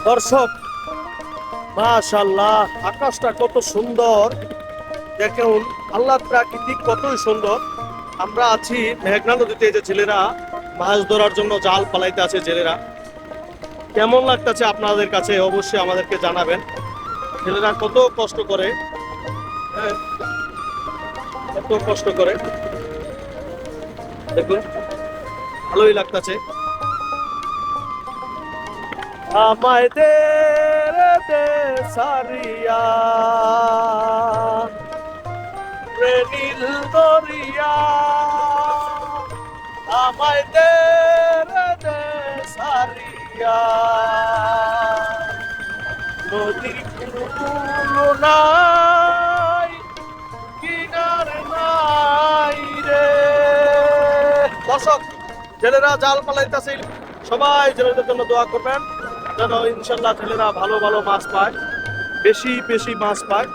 দর্শক, মাশাআল্লাহ, আকাশটা কত সুন্দর দেখুন। আল্লাহর প্রাকৃতিক কতই সুন্দর। আমরা আছি মেঘনা নদীতে, যে ছেলেরা মাছ ধরার জন্য জাল পালাইতে আছে জেলেরা। কেমন লাগতেছে আপনাদের কাছে অবশ্যই আমাদেরকে জানাবেন। ছেলেরা কত কষ্ট করে, হ্যাঁ, কত কষ্ট করে দেখুন, ভালোই লাগতেছে। আমায় দে রে দে সারিয়া রে নীল দরিয়া, আমায় দে রে দে সারিয়া, নদীর কুলো নাই কিনারে নাই রে। দর্শক, জেলেরা জাল পালাইতেছে, সবাই জেলেদের জন্য দোয়া করবেন যেন ইনশাল্লাহ জেলেরা ভালো ভালো মাছ পায়, বেশি বেশি মাছ পায়।